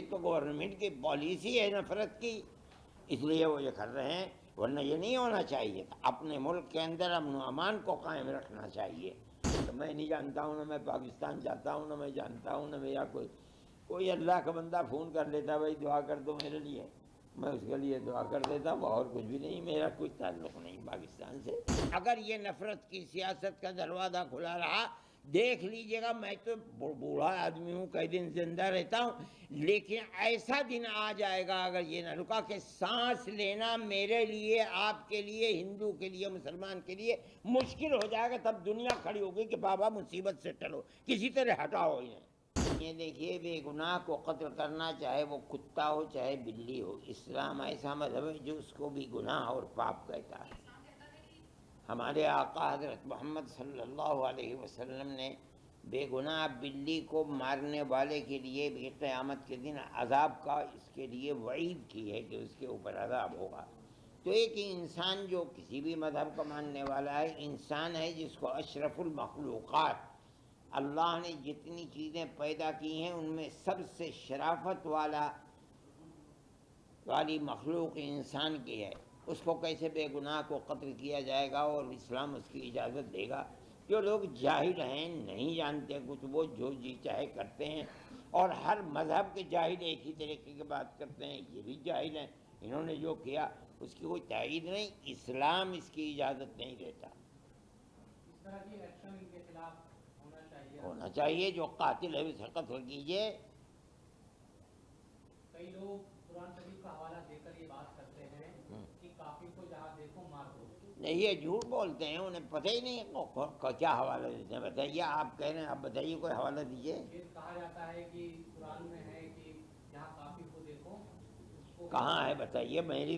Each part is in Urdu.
تو گورنمنٹ کی پالیسی ہے نفرت کی، اس لیے وہ یہ کر رہے ہیں، ورنہ یہ نہیں ہونا چاہیے تھا۔ اپنے ملک کے اندر امن و امان کو قائم رکھنا چاہیے۔ تو میں نہیں جانتا ہوں، نہ میں پاکستان جاتا ہوں، نہ میں جانتا ہوں، نہ میرا کوئی اللہ کا بندہ فون کر لیتا بھائی دعا کر دو میرے لیے، میں اس کے لیے دعا کر دیتا ہوں، اور کچھ بھی نہیں، میرا کوئی تعلق نہیں پاکستان سے۔ اگر یہ نفرت کی سیاست کا دروازہ کھلا رہا، دیکھ لیجئے گا، میں تو بوڑھا آدمی ہوں، کئی دن زندہ رہتا ہوں، لیکن ایسا دن آ جائے گا اگر یہ نہ رکا کہ سانس لینا میرے لیے، آپ کے لیے، ہندو کے لیے، مسلمان کے لیے مشکل ہو جائے گا، تب دنیا کھڑی ہوگی کہ بابا مصیبت سے ٹلو، کسی طرح ہٹاؤ انہیں۔ یہ دیکھیے، بے گناہ کو قتل کرنا، چاہے وہ کتا ہو چاہے بلی ہو، اسلام ایسا مذہب ہے جو اس کو بھی گناہ اور پاپ کہتا ہے۔ ہمارے آقا حضرت محمد صلی اللہ علیہ وسلم نے بے گناہ بلی کو مارنے والے کے لیے بھی قیامت کے دن عذاب کا اس کے لیے وعید کی ہے کہ اس کے اوپر عذاب ہوگا۔ تو ایک انسان جو کسی بھی مذہب کا ماننے والا ہے، انسان ہے جس کو اشرف المخلوقات، اللہ نے جتنی چیزیں پیدا کی ہیں ان میں سب سے شرافت والی مخلوق انسان کی ہے، اس کو کیسے بے گناہ کو قتل کیا جائے گا؟ اور اسلام اس کی اجازت دے گا؟ جو لوگ جاہل ہیں، نہیں جانتے کچھ، وہ جو جی چاہے کرتے ہیں، اور ہر مذہب کے جاہل ایک ہی طریقے کی بات کرتے ہیں، یہ بھی جاہل ہیں، انہوں نے جو کیا اس کی کوئی تائید نہیں، اسلام اس کی اجازت نہیں دیتا۔ اس طرح کی ایکشن ان کے خلاف ہونا چاہیے، جو قاتل ہے اسے قتل کیجیے۔ کئی لوگ قرآن شریف کا حوالہ دے کر یہ بات کرتے ہیں کہ کافر کو جہاں دیکھو مار دو۔ نہیں، یہ جھوٹ بولتے ہیں، انہیں پتہ ہی نہیں کیا حوالہ دیتے ہیں۔ بتائیے، آپ کہہ رہے ہیں، آپ بتائیے کوئی حوالہ دیجیے۔ یہ کہا جاتا ہے کہ قرآن میں ہے کہ جہاں کافر کو دیکھو۔ کہاں ہے بتائیے؟ میری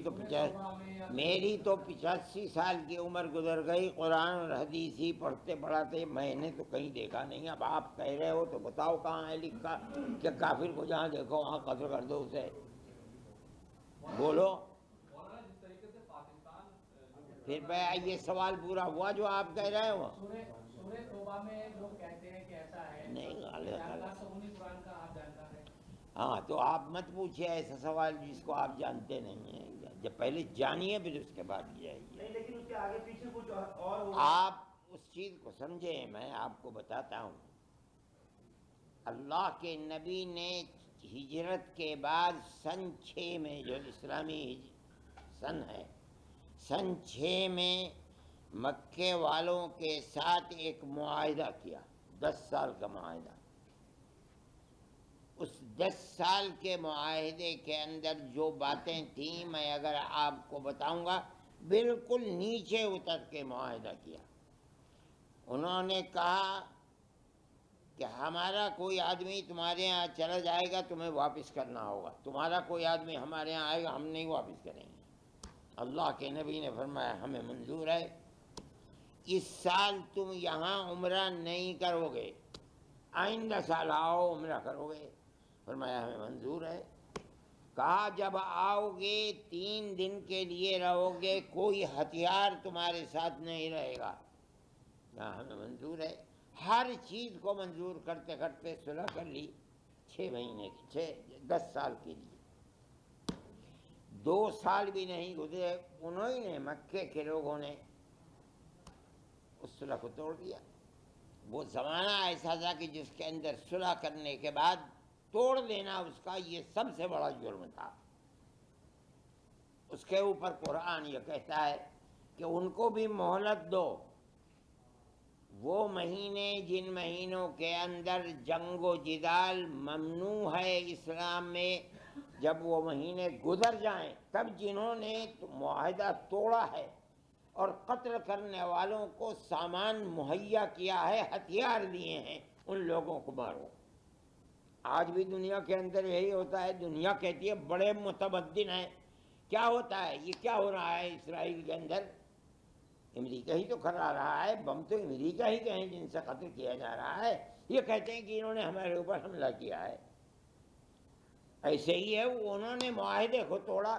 تو 85 سال کی عمر گزر گئی، قرآن اور حدیث ہی پڑھتے پڑھاتے میں نے تو کہیں دیکھا نہیں۔ اب آپ کہہ رہے ہو تو بتاؤ کہاں ہے لکھا کہ کافر کو جہاں دیکھو وہاں قتل کر دو اسے؟ بولو پھر یہ سوال پورا ہوا جو آپ کہہ رہے ہو؟ سورہ توبہ میں لوگ کہتے ہیں کہ ایسا ہے، نہیں، غلط۔ قرآن کا آپ جانتا ہے؟ ہاں، تو آپ مت پوچھئے ایسا سوال جس کو آپ جانتے نہیں ہیں، جب پہلے جانیے پھر اس کے بعد جائیے۔ لیکن اس کے آگے پیچھے کچھ اور آپ اس چیز کو سمجھیں، میں آپ کو بتاتا ہوں۔ اللہ کے نبی نے ہجرت کے بعد سن 6 میں، جو اسلامی سن ہے، سن 6 میں مکے والوں کے ساتھ ایک معاہدہ کیا، 10 سال کا معاہدہ۔ اس 10 سال کے معاہدے کے اندر جو باتیں تھیں میں اگر آپ کو بتاؤں گا، بالکل نیچے اتر کے معاہدہ کیا۔ انہوں نے کہا کہ ہمارا کوئی آدمی تمہارے ہاں چلا جائے گا تمہیں واپس کرنا ہوگا، تمہارا کوئی آدمی ہمارے ہاں آئے گا ہم نہیں واپس کریں گے۔ اللہ کے نبی نے فرمایا ہمیں منظور ہے، اس سال تم یہاں عمرہ نہیں کرو گے، آئندہ سال آؤ عمرہ کرو گے۔ فرمایا ہمیں منظور ہے۔ کہا جب آؤ گے 3 دن کے لیے رہو گے، کوئی ہتھیار تمہارے ساتھ نہیں رہے گا۔ کہا ہمیں منظور ہے۔ ہر چیز کو منظور کرتے کرتے صلح کر لی 6 مہینے کی، 10 سال کے لیے۔ 2 سال بھی نہیں گزرے، انہوں نے مکے کے لوگوں نے اس صلح کو توڑ دیا۔ وہ زمانہ ایسا تھا کہ جس کے اندر صلح کرنے کے بعد توڑ دینا اس کا یہ سب سے بڑا جرم تھا۔ اس کے اوپر قرآن یہ کہتا ہے کہ ان کو بھی مہلت دو، وہ مہینے جن مہینوں کے اندر جنگ و جدال ممنوع ہے اسلام میں، جب وہ مہینے گزر جائیں تب جنہوں نے معاہدہ توڑا ہے اور قتل کرنے والوں کو سامان مہیا کیا ہے، ہتھیار دیے ہیں، ان لوگوں کو مارو۔ آج بھی دنیا کے اندر یہی ہوتا ہے، دنیا کہتی ہے بڑے متمدن ہیں، کیا ہوتا ہے؟ یہ کیا ہو رہا ہے اسرائیل کے اندر؟ امریکہ ہی تو کرا رہا ہے، بم تو امریکہ ہی کے ہیں جن سے قتل کیا جا رہا ہے۔ یہ کہتے ہیں کہ انہوں نے ہمارے اوپر حملہ کیا ہے۔ ایسے ہی ہے، انہوں نے معاہدے کو توڑا،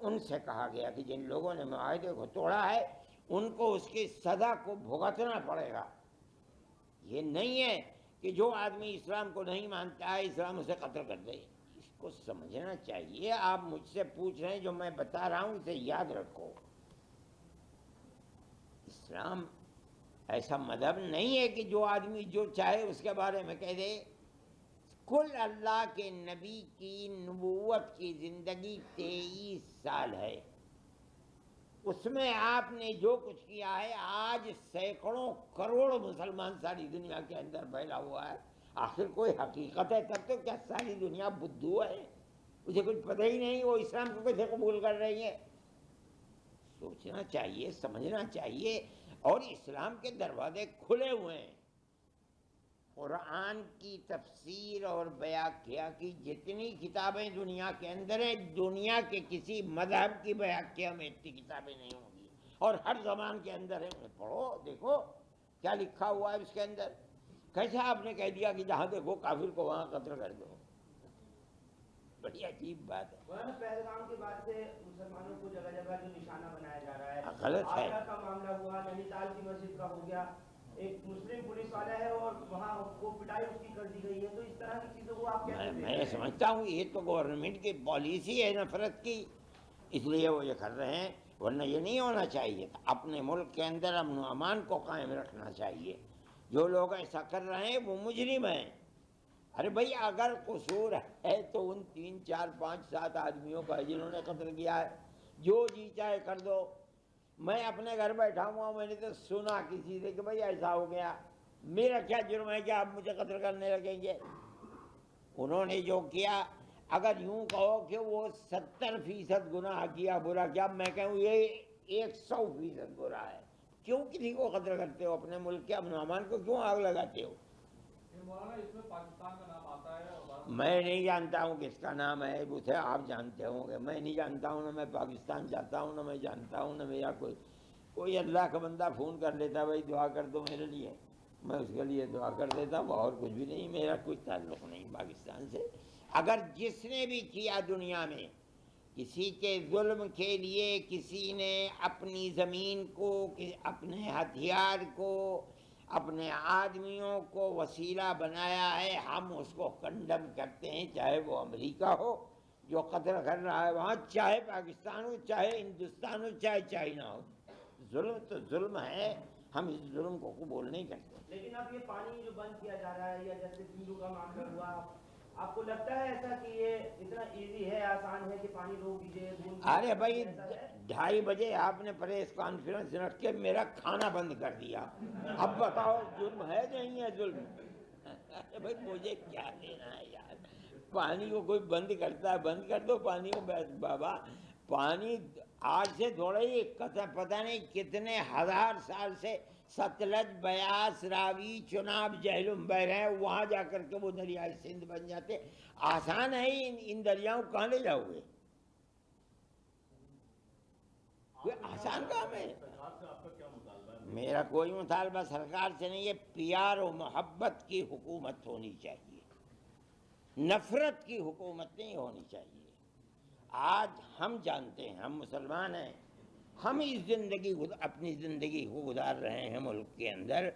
ان سے کہا گیا کہ جن لوگوں نے معاہدے کو توڑا ہے ان کو اس کی سزا کو بھگتنا پڑے گا۔ یہ نہیں ہے کہ جو آدمی اسلام کو نہیں مانتا ہے اسلام اسے قتل کر دے، اس کو سمجھنا چاہیے. آپ مجھ سے پوچھ رہے ہیں، جو میں بتا رہا ہوں اسے یاد رکھو. اسلام ایسا مذہب نہیں ہے کہ جو آدمی جو چاہے اس کے بارے میں کہہ دے. کل اللہ کے نبی کی نبوت کی زندگی 23 سال ہے. اس میں آپ نے جو کچھ کیا ہے، آج سینکڑوں کروڑ مسلمان ساری دنیا کے اندر پھیلا ہوا ہے. آخر کوئی حقیقت ہے تب تو کیا ساری دنیا بدھو ہے؟ اسے کچھ پتہ ہی نہیں وہ اسلام کو کیسے قبول کر رہی ہے. سوچنا چاہیے، سمجھنا چاہیے. اور اسلام کے دروازے کھلے ہوئے ہیں. قرآن کی تفسیر اور بیاکیا کی جتنی کتابیں دنیا کے اندر ہیں، دنیا کے کسی مذہب کی بیاکیا میں اتنی کتابیں نہیں ہوں گی، اور ہر زبان کے اندر ہے. انہیں پڑھو، دیکھو کیا لکھا ہوا ہے اس کے اندر. کیسے آپ نے کہہ دیا کہ جہاں دیکھو کافر کو وہاں قتل کر دو؟ بڑی عجیب بات ہے. مولانا پہلگام کے بعد سے مسلمانوں کو جگہ جگہ جو نشانہ بنایا جا رہا ہے، غلط ہے. آگرہ کا معاملہ ہوا، نینی تال کی مسجد کا ہو گیا، ایک مسلم پولیس والا ہے اور وہاں کو پٹائی اس کی کر دی گئی ہے. تو اس طرح کی چیزوں کو آپ کیسے دیکھتے ہیں؟ میں سمجھتا ہوں یہ تو گورنمنٹ کی پالیسی ہے نفرت کی، اس لیے وہ یہ کر رہے ہیں. ورنہ یہ نہیں ہونا چاہیے تھا. اپنے ملک کے اندر امن و امان کو قائم رکھنا چاہیے. جو لوگ ایسا کر رہے ہیں وہ مجرم ہیں. ارے بھائی اگر قصور ہے تو ان 3 4 5 7 آدمیوں کا ہے جنہوں نے قتل کیا ہے. جو جی چاہے کر دو. میں اپنے گھر بیٹھا ہوا ہوں، میں نے تو سنا کسی سے کہ بھائی ایسا ہو گیا. میرا کیا جرم ہے کہ آپ مجھے قتل کرنے لگیں گے؟ انہوں نے جو کیا، اگر یوں کہو کہ وہ 70% گناہ کیا، برا کیا، میں کہوں یہ 100% برا ہے. کیوں کسی کو قتل کرتے ہو؟ اپنے ملک کے امن و امان کو کیوں آگ لگاتے ہو؟ مولانا اس میں پاکستان کا نام آتا ہے اور میں نہیں جانتا ہوں کس کا نام ہے، اسے آپ جانتے ہوں گے. میں نہیں جانتا ہوں، نہ میں پاکستان جاتا ہوں، نہ میں جانتا ہوں، نہ میرا کوئی اللہ کا بندہ فون کر لیتا بھائی دعا کر دو میرے لیے، میں اس کے لیے دعا کر دیتا ہوں. اور کچھ بھی نہیں، میرا کوئی تعلق نہیں پاکستان سے. اگر جس نے بھی کیا دنیا میں کسی کے ظلم کے لیے، کسی نے اپنی زمین کو، اپنے ہتھیار کو، اپنے آدمیوں کو وسیلہ بنایا ہے، ہم اس کو کنڈم کرتے ہیں. چاہے وہ امریکہ ہو جو قتل کر رہا ہے وہاں، چاہے پاکستان ہو، چاہے ہندوستان ہو، چاہے چائنا ہو. ظلم تو ظلم ہے، ہم اس ظلم کو قبول نہیں کرتے. لیکن اب یہ پانی جو بند کیا جا رہا ہے، یا جیسے سندھو کا معاملہ ہوا، آپ کو لگتا ہے ایسا کہ یہ اتنا ایزی ہے، آسان ہے کہ پانی روک دیجیے؟ ارے بھائی 2:30 بجے آپ نے پریس کانفرنس رکھ کے میرا کھانا بند کر دیا. اب بتاؤ ظلم ہے نہیں ہے ظلم؟ ارے بھائی مجھے کیا لینا ہے یار. پانی کو کوئی بند کرتا ہے، بند کر دو پانی کو. بابا پانی آج سے تھوڑا ہی پتہ نہیں کتنے ہزار سال سے ستلج، بیاس، راوی، چناب، جہلم بہ رہے ہیں. وہاں جا کر کے وہ دریائے سندھ بن جاتے. آسان ہے ان دریاؤں کو کہاں لے جاؤ گے؟ کوئی آسان کام ہے؟ میرا کوئی مطالبہ سرکار سے نہیں ہے. پیار و محبت کی حکومت ہونی چاہیے، نفرت کی حکومت نہیں ہونی چاہیے. آج ہم جانتے ہیں، ہم مسلمان ہیں، ہم اس اپنی زندگی کو گزار رہے ہیں ملک کے اندر.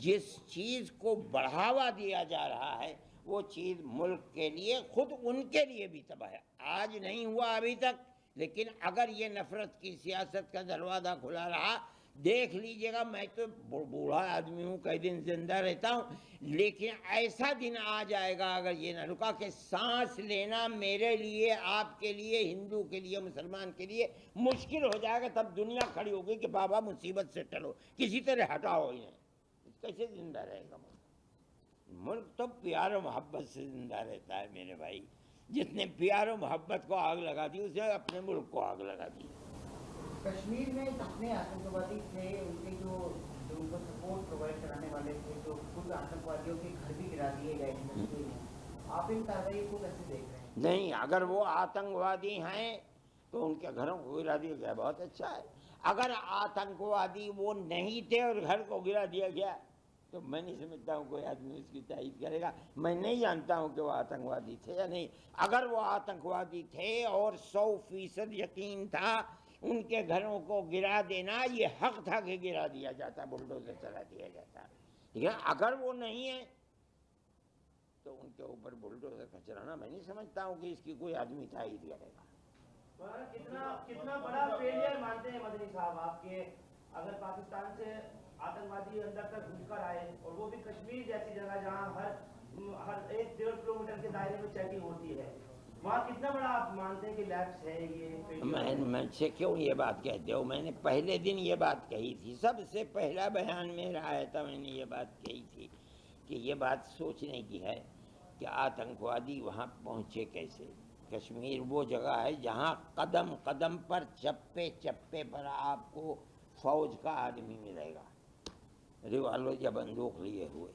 جس چیز کو بڑھاوا دیا جا رہا ہے وہ چیز ملک کے لیے، خود ان کے لیے بھی تباہ ہے. آج نہیں ہوا ابھی تک، لیکن اگر یہ نفرت کی سیاست کا دروازہ کھلا رہا، دیکھ لیجئے گا. میں تو بوڑھا آدمی ہوں، کئی دن زندہ رہتا ہوں، لیکن ایسا دن آ جائے گا اگر یہ نہ رکا کہ سانس لینا میرے لیے، آپ کے لیے، ہندو کے لیے، مسلمان کے لیے مشکل ہو جائے گا. تب دنیا کھڑی ہوگی کہ بابا مصیبت سے ٹلو، کسی طرح ہٹاؤ انہیں. کیسے زندہ رہے گا ملک؟ ملک تو پیار و محبت سے زندہ رہتا ہے میرے بھائی. جس نے پیار و محبت کو آگ لگا دی، اس نے اپنے ملک کو آگ لگا دی. کشمیر میں جتنے آتنکوادی تھے، ان کے جو ان کو سپورٹ پرووائڈ کرانے والے تھے، جو خود آتنکوادیوں کے گھر بھی گرا دیے گئے ہیں. آپ ان کارروائی کو کیسے دیکھ رہے ہیں؟ نہیں، اگر وہ آتنکوادی ہیں تو ان کے گھروں کو گرا دیا گیا، بہت اچھا ہے. اگر آتنکوادی وہ نہیں تھے اور گھر کو گرا دیا گیا تو میں نہیں سمجھتا ہوں کوئی آدمی اس کی تائید کرے گا. میں نہیں جانتا ہوں کہ وہ آتنکوادی تھے یا نہیں. اگر وہ آتنکوادی تھے اور 100% یقین تھا ان کے گھروں کو گرا دینا، یہ حق تھا کہ گرا دیا جاتا، بلڈوزر چلا دیا جاتا. لیکن اگر وہ نہیں ہے تو ان کے اوپر بلڈوزر کا چلانا میں نہیں سمجھتا ہوں کہ اس کی کوئی آدمی تائید کرے گا. کتنا بڑا فیلئر مانتے ہیں مدنی صاحب آپ کے، اگر پاکستان سے آتنکوادی اندر تک گھس کر آئے اور وہ بھی کشمیر جیسی جگہ جہاں ہر 1-1.5 کلومیٹر کے دائرے میں چیکنگ ہوتی ہے، وہاں کتنا بڑا آپ مانتے ہیں کہ لیپس ہے یہ؟ میں سے کیوں یہ بات کہتے ہو؟ میں نے پہلے دن یہ بات کہی تھی، سب سے پہلا بیان میرا آیا تھا، میں نے یہ بات کہی تھی کہ یہ بات سوچنے کی ہے کہ آتنکوادی وہاں پہنچے کیسے. کشمیر وہ جگہ ہے جہاں قدم قدم پر چپے چپے پر آپ کو فوج کا آدمی ملے گا، ریوالور یا بندوق لیے ہوئے.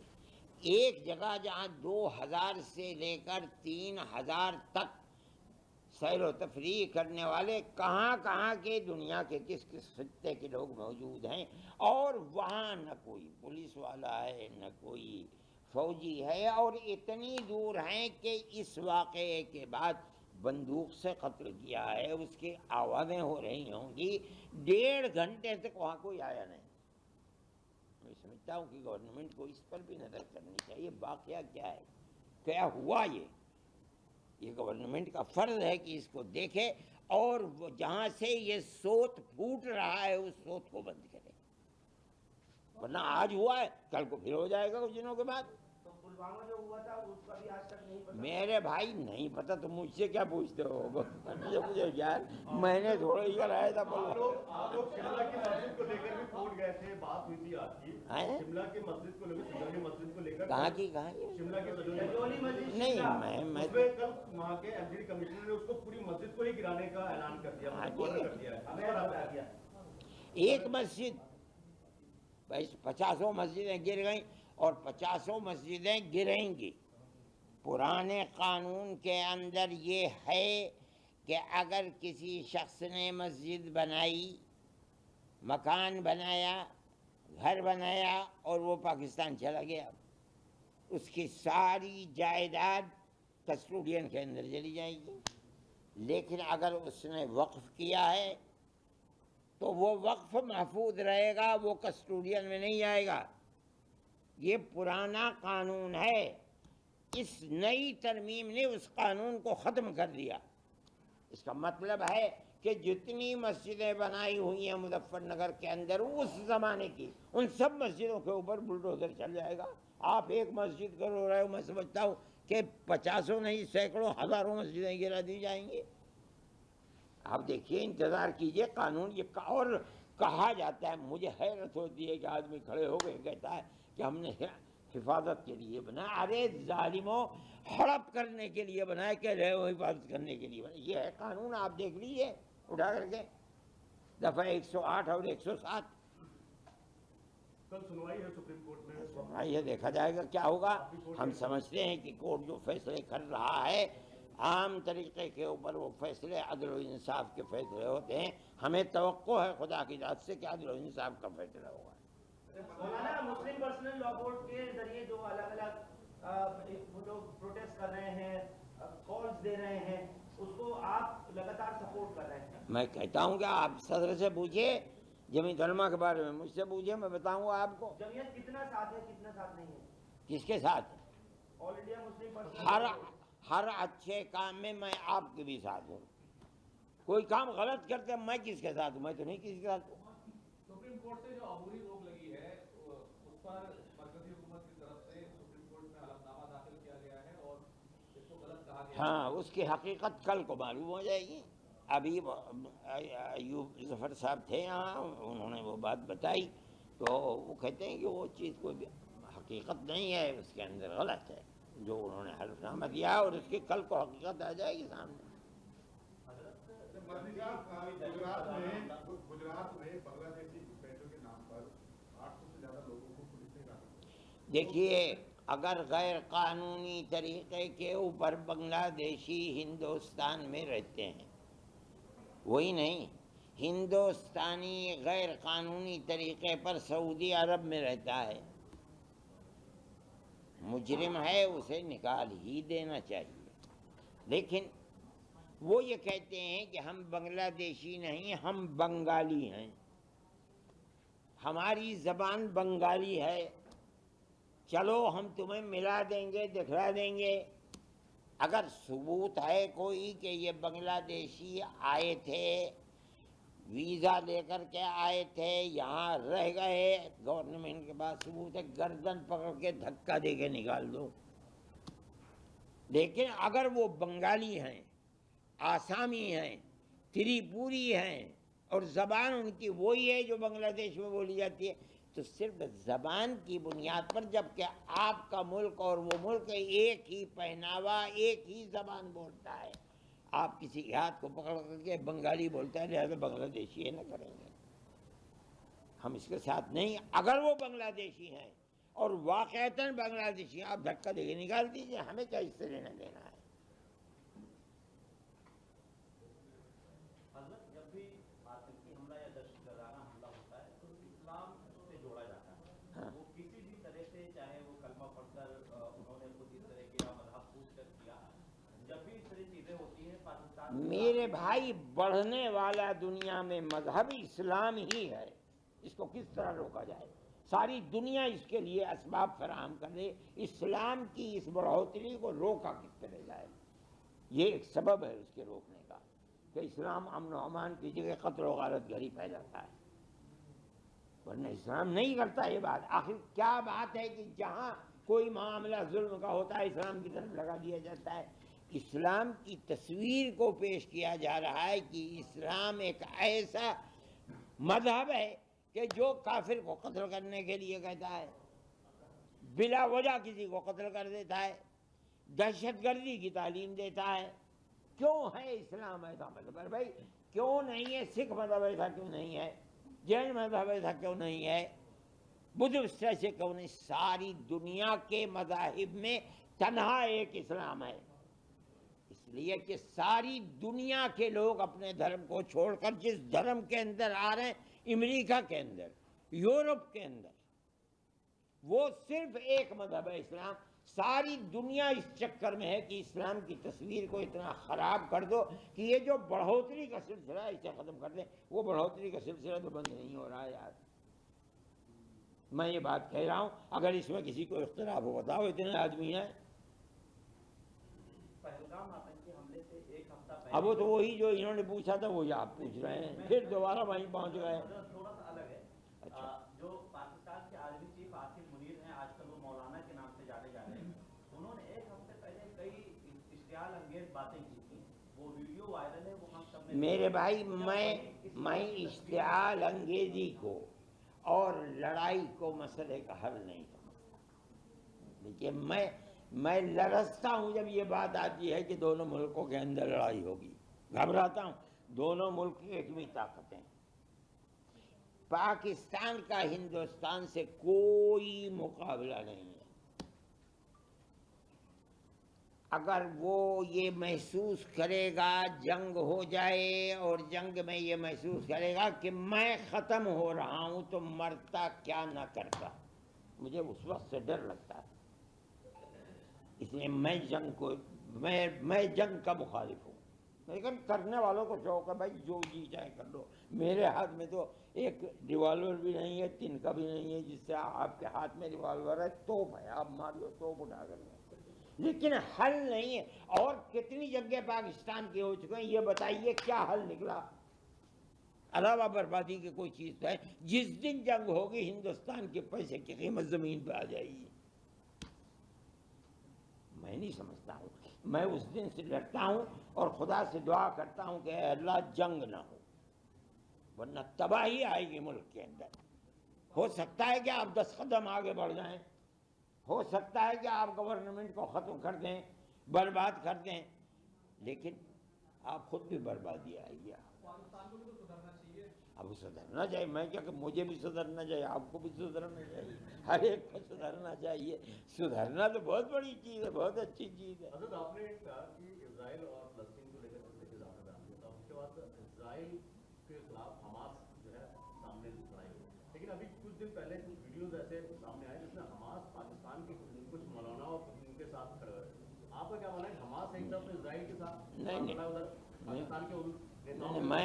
ایک جگہ جہاں 2000 سے لے کر 3000 تک سیر و تفریح کرنے والے کہاں کہاں کے دنیا کے کس کس خطے کے لوگ موجود ہیں، اور وہاں نہ کوئی پولیس والا ہے نہ کوئی فوجی ہے، اور اتنی دور ہیں کہ اس واقعے کے بعد بندوق سے قتل کیا ہے، اس کی آوازیں ہو رہی ہوں گی، 1.5 گھنٹے تک وہاں کوئی آیا نہیں. میں سمجھتا ہوں کہ گورنمنٹ کو اس پر بھی نظر کرنی چاہیے. واقعہ کیا ہے، کیا ہوا، یہ گورنمنٹ کا فرض ہے کہ اس کو دیکھے، اور وہ جہاں سے یہ سوت پھوٹ رہا ہے اس سوت کو بند کرے، ورنہ آج ہوا ہے کل کو پھر ہو جائے گا کچھ دنوں کے بعد. تو پلوامہ جو ہوا تھا اس کا بھی آج تک نہیں پتا. میرے بھائی نہیں پتا تو مجھ سے کیا پوچھتے ہو؟ مجھے یار میں نے تھوڑا ہی کرایا تھا. آپ لوگ شملہ کی مسجد کو لے کر بھی کوٹ گئے تھے، بات ہوئی تھی آپ کی شملہ کی مسجد کو لے کر، سجولی مسجد کو لے کر. کہاں کی شملہ کی سجولی مسجد نہیں، میں اس میں کل وہاں کے ایم ڈی کمشنر نے اس کو پوری مسجد کو ہی گرانے کا اعلان کر دیا، کر دیا. ایک مسجد 50 مسجدیں گر گئیں اور 50 مسجدیں گریں گی. پرانے قانون کے اندر یہ ہے کہ اگر کسی شخص نے مسجد بنائی، مکان بنایا، گھر بنایا اور وہ پاکستان چلا گیا، اس کی ساری جائیداد کسٹوڈین کے اندر چلی جائے گی. لیکن اگر اس نے وقف کیا ہے تو وہ وقف محفوظ رہے گا، وہ کسٹوڈین میں نہیں آئے گا. یہ پرانا قانون ہے، اس نئی ترمیم نے اس قانون کو ختم کر دیا. اس کا مطلب ہے کہ جتنی مسجدیں بنائی ہوئی ہیں مظفر نگر کے اندر اس زمانے کی، ان سب مسجدوں کے اوپر بلڈوزر چل جائے گا. آپ ایک مسجد کرو رہے ہو، میں سمجھتا ہوں کہ 50 نہیں 100 ہزاروں مسجدیں گرا دی جائیں گی. آپ دیکھیے، انتظار کیجئے. قانون یہ اور کہا جاتا ہے، مجھے حیرت ہوتی ہے کہ آدمی کھڑے ہو کے کہتا ہے کہ ہم نے حفاظت کے لیے بنایا. ارے ظالموں، ہڑپ کرنے کے لیے بنایا، کہہ رہے ہو حفاظت کرنے کے لیے بنایا. یہ ہے قانون، آپ دیکھ لیجئے اٹھا کر کے دفعہ 108 اور 107. کل سنوائی ہے سپریم کورٹ میں. سنوائی ہے، دیکھا جائے گا کیا ہوگا. ہم سمجھتے ہیں کہ کورٹ جو فیصلے کر رہا ہے عام طریقے کے اوپر وہ فیصلے عدل و انصاف کے فیصلے ہوتے ہیں. ہمیں توقع ہے خدا کی ذات سے کہ عدل و انصاف کا فیصلہ ہوگا. مولانا، مسلم پرسنل لا بورڈ کے ذریعے جو الگ الگ وہ لوگ پروٹیسٹ کر رہے ہیں، کالز دے رہے ہیں، اس کو آپ لگاتار سپورٹ کر رہے ہیں. میں کہتا ہوں کہ آپ صدر سے پوچھیے، جمیعت علماء کے بارے میں مجھ سے پوچھیے، میں بتاؤں گا آپ کو. جمعیت کتنا ساتھ ہے، کتنا ساتھ نہیں ہے؟ کس کے ساتھ؟ آل انڈیا مسلم پرسنل ہر اچھے کام میں میں آپ کے بھی ساتھ ہوں. کوئی کام غلط کرتے میں کس کے ساتھ ہوں؟ میں تو نہیں کسی کے ساتھ ہوں. سپریم کورٹ سے جو عبوری روک لگی ہے اس پر مرکزی حکومت کی طرف سے سپریم کورٹ میں حلفنامہ داخل کیا گیا ہے اور اس کو غلط کہا گیا ہے. ہاں، اس کی حقیقت کل کو معلوم ہو جائے گی. ابھی ایوب ظفر صاحب تھے یہاں، انہوں نے وہ بات بتائی تو وہ کہتے ہیں کہ وہ چیز کوئی حقیقت نہیں ہے، اس کے اندر غلط ہے جو انہوں نے حلفنامہ دیا، اور اس کی کل کو حقیقت آ جائے گی سامنے. گجرات میں بنگلہ دیشی بیٹوں کے نام پر 800 سے زیادہ لوگوں کو پولیس نے کہا. دیکھیے، اگر غیر قانونی طریقے کے اوپر بنگلہ دیشی ہندوستان میں رہتے ہیں، وہی نہیں، ہندوستانی غیر قانونی طریقے پر سعودی عرب میں رہتا ہے، مجرم ہے، اسے نکال ہی دینا چاہیے. لیکن وہ یہ کہتے ہیں کہ ہم بنگلہ دیشی نہیں، ہم بنگالی ہیں، ہماری زبان بنگالی ہے، چلو ہم تمہیں ملا دیں گے، دکھلا دیں گے، اگر ثبوت ہے کوئی کہ یہ بنگلہ دیشی آئے تھے، ویزا لے کر کے آئے تھے، یہاں رہ گئے، گورنمنٹ کے پاس ثبوت ہے، گردن پکڑ کے دھکا دے کے نکال دو۔ لیکن اگر وہ بنگالی ہیں، آسامی ہیں، تریپوری ہیں، اور زبان ان کی وہی ہے جو بنگلہ دیش میں بولی جاتی ہے، تو صرف زبان کی بنیاد پر، جبکہ آپ کا ملک اور وہ ملک ایک ہی پہناوا، ایک ہی زبان بولتا ہے، آپ کسی کے ہاتھ کو پکڑ کر کے بنگالی بولتا ہے لہذا بنگلہ دیشی ہے نہ کریں گے، ہم اس کے ساتھ نہیں۔ اگر وہ بنگلہ دیشی ہیں اور واقعتاً بنگلہ دیشی ہیں، آپ دھکا دے کے نکال دیجیے، ہمیں کیا اس سے لینا دینا ہے۔ حضرت جب بھی آتنکی حملہ یا دہشت گردانہ حملہ ہوتا ہے تو اسلام سے جوڑا جاتا ہے، وہ کسی بھی طرح سے، چاہے وہ کلمہ پڑھ کر انہوں نے خود اس طرح کیا، مذہب پوچھ کر کیا، جب بھی اس طرح چیزیں ہوتی ہیں پاکستان میرے بھائی، بڑھنے والا دنیا میں مذہب اسلام ہی ہے، اس کو کس طرح روکا جائے؟ ساری دنیا اس کے لیے اسباب فراہم کر دے، اسلام کی اس بڑھوتری کو روکا کس طرح جائے؟ یہ ایک سبب ہے اس کے روکنے کا کہ اسلام امن و امان کی جگہ قتل و غارت گری پھیلاتا ہے، ورنہ اسلام نہیں کرتا یہ بات۔ آخر کیا بات ہے کہ جہاں کوئی معاملہ ظلم کا ہوتا ہے اسلام کی طرف لگا دیا جاتا ہے؟ اسلام کی تصویر کو پیش کیا جا رہا ہے کہ اسلام ایک ایسا مذہب ہے کہ جو کافر کو قتل کرنے کے لیے کہتا ہے، بلا وجہ کسی کو قتل کر دیتا ہے، دہشت گردی کی تعلیم دیتا ہے۔ کیوں ہے اسلام ایسا مذہب ہے بھائی؟ کیوں نہیں ہے سکھ مذہب ایسا؟ کیوں نہیں ہے جین مذہب ایسا؟ کیوں نہیں ہے بدھسٹ ایسے؟ کیوں نہیں؟ ساری دنیا کے مذاہب میں تنہا ایک اسلام ہے، اس لیے کہ ساری دنیا کے لوگ اپنے دھرم کو چھوڑ کر جس دھرم کے اندر آ رہے ہیں، امریکہ کے اندر، یورپ کے اندر، وہ صرف ایک مذہب ہے اسلام۔ ساری دنیا اس چکر میں ہے کہ اسلام کی تصویر کو اتنا خراب کر دو کہ یہ جو بڑھوتری کا سلسلہ ہے اسے ختم کر دیں۔ وہ بڑھوتری کا سلسلہ تو بند نہیں ہو رہا ہے یار، میں یہ بات کہہ رہا ہوں، اگر اس میں کسی کو اختلاف ہو بتاؤ، اتنے آدمی ہیں۔ پہلگام آتنکی حملے سے ایک ہفتہ پہلے اب وہ تو وہی جو انہوں نے پوچھا تھا وہی آپ پوچھ رہے ہیں، پھر دوبارہ وہیں پہنچ گئے۔ تھوڑا سا الگ ہے۔ جو پاکستان کے عالمی چیف آصف منیر ہیں، آج کل وہ مولانا کے نام سے جانے جا رہے ہیں، انہوں نے ایک ہفتے پہلے کئی اشتعال انگیز باتیں کی تھیں، وہ ویڈیو وائرل ہے، وہ ہم سب نے۔ میرے بھائی، میں اشتعال انگیزی کو اور لڑائی کو مسئلے کا حل نہیں سمجھتا، لیکن میں لرزتا ہوں جب یہ بات آتی ہے کہ دونوں ملکوں کے اندر لڑائی ہوگی، گھبراتا ہوں۔ دونوں ملک ایک بھی طاقتیں، پاکستان کا ہندوستان سے کوئی مقابلہ نہیں ہے۔ اگر وہ یہ محسوس کرے گا جنگ ہو جائے اور جنگ میں یہ محسوس کرے گا کہ میں ختم ہو رہا ہوں، تو مرتا کیا نہ کرتا، مجھے اس وقت سے ڈر لگتا ہے۔ اس لیے میں جنگ کا مخالف ہوں، لیکن کرنے والوں کو شوق ہے بھائی، جو جی چاہے کر لو۔ میرے ہاتھ میں تو ایک ریوالور بھی نہیں ہے، تن کا بھی نہیں ہے جس سے آپ کے ہاتھ میں ریوالور ہے، توپ ہے، آپ مار لو توپ اٹھا کر، لیکن حل نہیں ہے۔ اور کتنی جنگیں پاکستان کی ہو چکے ہیں، یہ بتائیے کیا حل نکلا؟ علاوہ بربادی کی کوئی چیز تو ہے؟ جس دن جنگ ہوگی ہندوستان کے پیسے کی قیمت زمین پہ آ جائے گی۔ میں نہیں سمجھتا ہوں، میں اس دن سے ڈرتا ہوں اور خدا سے دعا کرتا ہوں کہ اے اللہ جنگ نہ ہو، ورنہ تباہی آئے گی ملک کے اندر۔ ہو سکتا ہے کہ آپ 10 قدم آگے بڑھ جائیں، ہو سکتا ہے کہ آپ گورنمنٹ کو ختم کر دیں، برباد کر دیں، لیکن آپ خود بھی بربادی آئے گی۔ پاکستان کو بھی تو سدھرنا چاہیے۔ اب سدھرنا چاہیے، میں کیا کہ مجھے بھی سدھرنا چاہیے، آپ کو بھی سدھرنا چاہیے، ہر ایک کو سدھرنا چاہیے۔ سدھرنا تو بہت بڑی چیز ہے، بہت اچھی چیز ہے۔ حضرت آپ نے کہا کہ اسرائیل اور فلسطین کو لے کر زیادہ بیان ہوتا ہے، اس کے بعد اسرائیل کے خلاف حماس جو ہے سامنے لڑائی ہوئی، لیکن ابھی کچھ دن پہلے کچھ ویڈیوز ایسے سامنے آئے جس میں حماس پاکستان کے کچھ مولانا اور ان کے ساتھ کھڑے ہوئے۔ آپ کا کیا ماننا ہے، حماس ایک طرف اسرائیل کے ساتھ ادھر پاکستان کے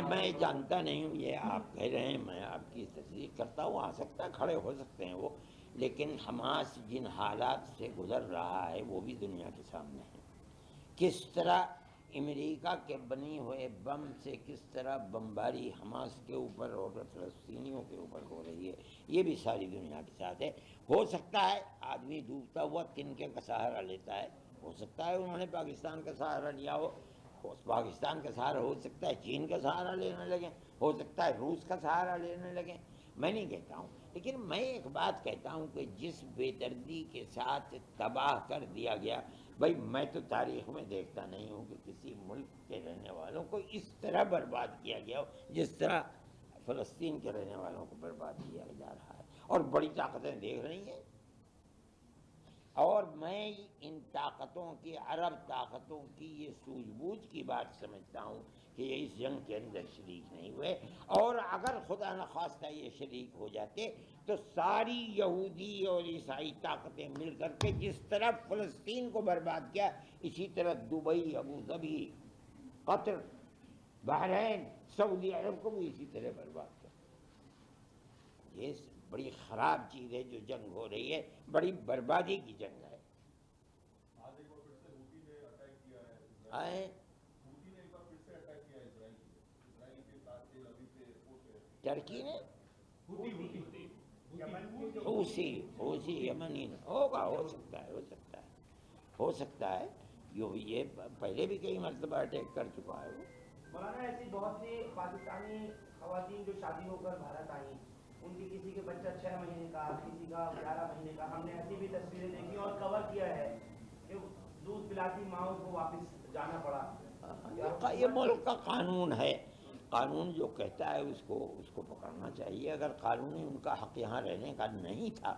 میں جانتا نہیں ہوں، یہ آپ کہہ رہے ہیں، میں آپ کی تصدیق کرتا ہوں، آ سکتا ہے کھڑے ہو سکتے ہیں وہ، لیکن حماس جن حالات سے گزر رہا ہے وہ بھی دنیا کے سامنے ہے. کس طرح امریکہ کے بنی ہوئے بم سے کس طرح بمباری حماس کے اوپر اور فلسطینیوں کے اوپر ہو رہی ہے، یہ بھی ساری دنیا کے ساتھ ہے. ہو سکتا ہے آدمی ڈوبتا ہوا تنکے کا سہارا لیتا ہے، ہو سکتا ہے انہوں نے پاکستان کا سہارا لیا ہو، پاکستان کا سہارا ہو سکتا ہے چین کا سہارا لینے لگیں، ہو سکتا ہے روس کا سہارا لینے لگیں. میں نہیں کہتا ہوں، لیکن میں ایک بات کہتا ہوں کہ جس بے دردی کے ساتھ تباہ کر دیا گیا، بھائی میں تو تاریخ میں دیکھتا نہیں ہوں کہ کسی ملک کے رہنے والوں کو اس طرح برباد کیا گیا ہو جس طرح فلسطین کے رہنے والوں کو برباد کیا جا رہا ہے. اور بڑی طاقتیں دیکھ رہی ہیں، اور میں ان طاقتوں کی، عرب طاقتوں کی یہ سوجھ بوجھ کی بات سمجھتا ہوں کہ یہ اس جنگ کے اندر شریک نہیں ہوئے، اور اگر خدا نخواستہ یہ شریک ہو جاتے تو ساری یہودی اور عیسائی طاقتیں مل کر کے جس طرح فلسطین کو برباد کیا، اسی طرح دبئی، ابو ظبی، قطر، بحرین، سعودی عرب کو بھی اسی طرح برباد کر. یہ بڑی خراب چیز ہے جو جنگ ہو رہی ہے، بڑی بربادی کی جنگ ہے. آج ایک بار پھر سے حوثی نے اٹیک کیا ہے، آئے حوثی نے ایک بار پھر سے اٹیک کیا ہے اسرائیل کے ساتھ تیل ابیب سے ایئرپورٹ پہ. ترکی نے حوثی حوثی یمنی نے ہوگا، ہو سکتا ہے، ہو سکتا ہے. یہ پہلے بھی کئی مرتبہ اٹیک کر چکا ہے وہ. مولانا ایسی بہت سی پاکستانی خواتین جو شادی ہو کر بھارت آئیں، ان کی کسی کے بچہ 6 مہینے کا، کسی کا 11 مہینے کا، ہم نے ایسی بھی تصویریں دیکھی اور کور کیا ہے کہ دودھ پلاتی ماؤں کو واپس جانا پڑا. یہ ملک کا قانون ہے، قانون جو کہتا ہے اس کو پکڑنا چاہیے. اگر قانونی ان کا حق یہاں رہنے کا نہیں تھا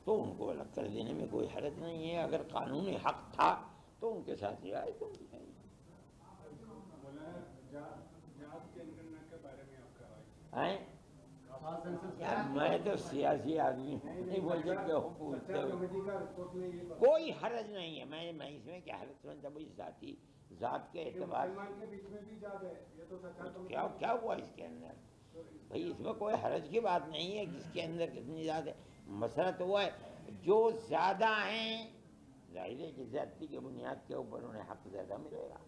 تو ان کو الگ کر دینے میں کوئی حرج نہیں ہے. اگر قانونی حق تھا تو ان کے ساتھ رعایت ہونی چاہیے. یار میں تو سیاسی آدمی ہوں، نہیں مجھے کیوں پوچھتے ہو؟ کوئی حرج نہیں ہے. میں اس میں کیا حرج سمجھتا ہوں؟ ذاتی ذات کے اعتبار کیا ہوا اس کے اندر؟ بھائی اس میں کوئی حرج کی بات نہیں ہے، کس کے اندر کتنی ذات ہے. مسئلہ تو وہ ہے جو زیادہ ہیں، ظاہر ہے کہ زیادتی کی بنیاد کے اوپر انہیں حق زیادہ ملے گا.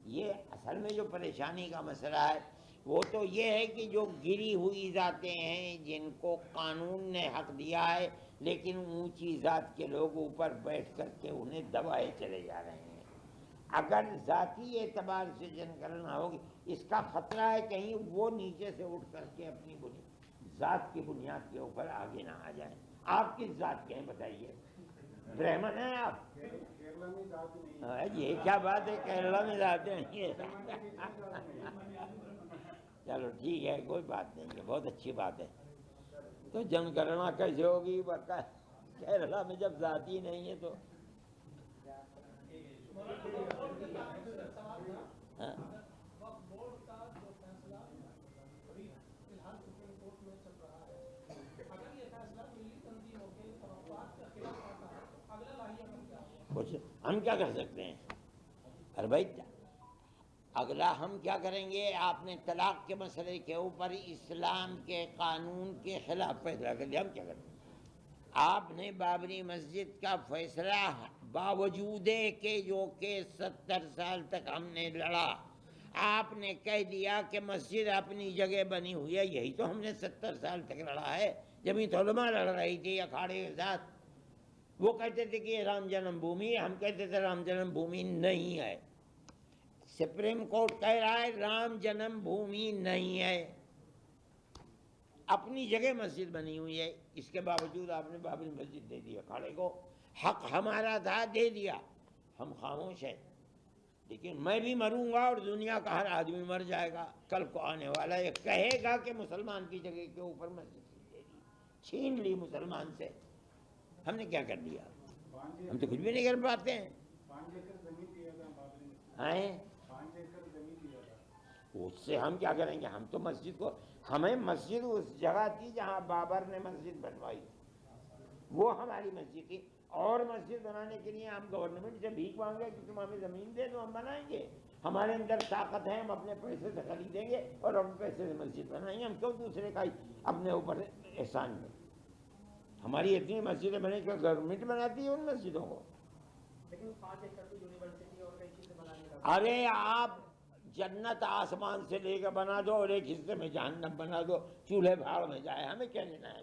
یہ اصل میں جو پریشانی کا مسئلہ ہے وہ تو یہ ہے کہ جو گری ہوئی ذاتیں ہیں جن کو قانون نے حق دیا ہے، لیکن اونچی ذات کے لوگ اوپر بیٹھ کر کے انہیں دبائے چلے جا رہے ہیں. اگر ذاتی اعتبار سے جنگ کرنا ہوگی، اس کا خطرہ ہے کہیں وہ نیچے سے اٹھ کر کے اپنی ذات کی بنیاد کے اوپر آگے نہ آ جائیں. آپ کس ذات کے ہیں بتائیے؟ برہمن ہیں آپ؟ یہ کیا بات ہے کیرلا میں ذات نہیں ہے؟ چلو ٹھیک ہے، کوئی بات نہیں ہے، بہت اچھی بات ہے. تو جنگ کرنا کیسے ہوگی کیرلا میں جب ذات ہی نہیں ہے تو؟ بورڈ کا جو فیصلہ فی الحال سپریم کورٹ میں چل رہا ہے، اگر یہ فیصلہ ملی تنظیموں کے توقعات کے خلاف آتا ہے تو اگلا لاہیہ کیا ہوگا؟ ہم کیا کر سکتے ہیں؟ ارے بھائی اگلا ہم کیا کریں گے؟ آپ نے طلاق کے مسئلے کے اوپر اسلام کے قانون کے خلاف فیصلہ کر دیا، ہم کیا کریں؟ آپ نے بابری مسجد کا فیصلہ باوجود کہ جو کہ 70 سال تک ہم نے لڑا، آپ نے کہہ دیا کہ مسجد اپنی جگہ بنی ہوئی ہے. یہی تو ہم نے 70 سال تک لڑا ہے. جمعیت علماء لڑ رہی تھی اکھاڑے کے ساتھ، وہ کہتے تھے کہ یہ رام جنم بھومی ہے، ہم کہتے تھے رام جنم بھومی نہیں ہے. سپریم کورٹ کہہ رہا ہے رام جنم بھومی نہیں ہے، اپنی جگہ مسجد بنی ہوئی ہے. اس کے باوجود آپ نے بابری مسجد دے دی اکھاڑے کو. حق ہمارا تھا، دے دیا، ہم خاموش ہیں. لیکن میں بھی مروں گا اور دنیا کا ہر آدمی مر جائے گا. کل کو آنے والا یہ کہے گا کہ مسلمان کی جگہ کے اوپر مسجد دے دی، چھین لی مسلمان سے. ہم نے کیا کر دیا؟ ہم تو کچھ بھی نہیں کر پاتے ہیں. اس سے ہم کیا کریں گے؟ ہم تو مسجد کو، ہمیں مسجد اس جگہ تھی جہاں بابر نے مسجد بنوائی، وہ ہماری مسجد تھی. اور مسجد بنانے کے لیے ہم گورنمنٹ سے بھیک مانگے کہ تم ہمیں زمین دے دو، ہم بنائیں گے. ہمارے اندر طاقت ہے، ہم اپنے پیسے سے خریدیں گے اور اپنے پیسے سے مسجد بنائیں گے. ہم کیوں دوسرے کا اپنے اوپر احسان کریں؟ ہماری اتنی مسجدیں بنے کیا گورنمنٹ بناتی ہے ان مسجدوں کو؟ لیکن 5 ایکڑ کی یونیورسٹی اور کئی چیزیں بنانے کا ارے آپ جنت آسمان سے لے کے بنا دو اور ایک حصے میں جہنم بنا دو، چولہے بھاڑ میں جائے، ہمیں کیا لینا ہے؟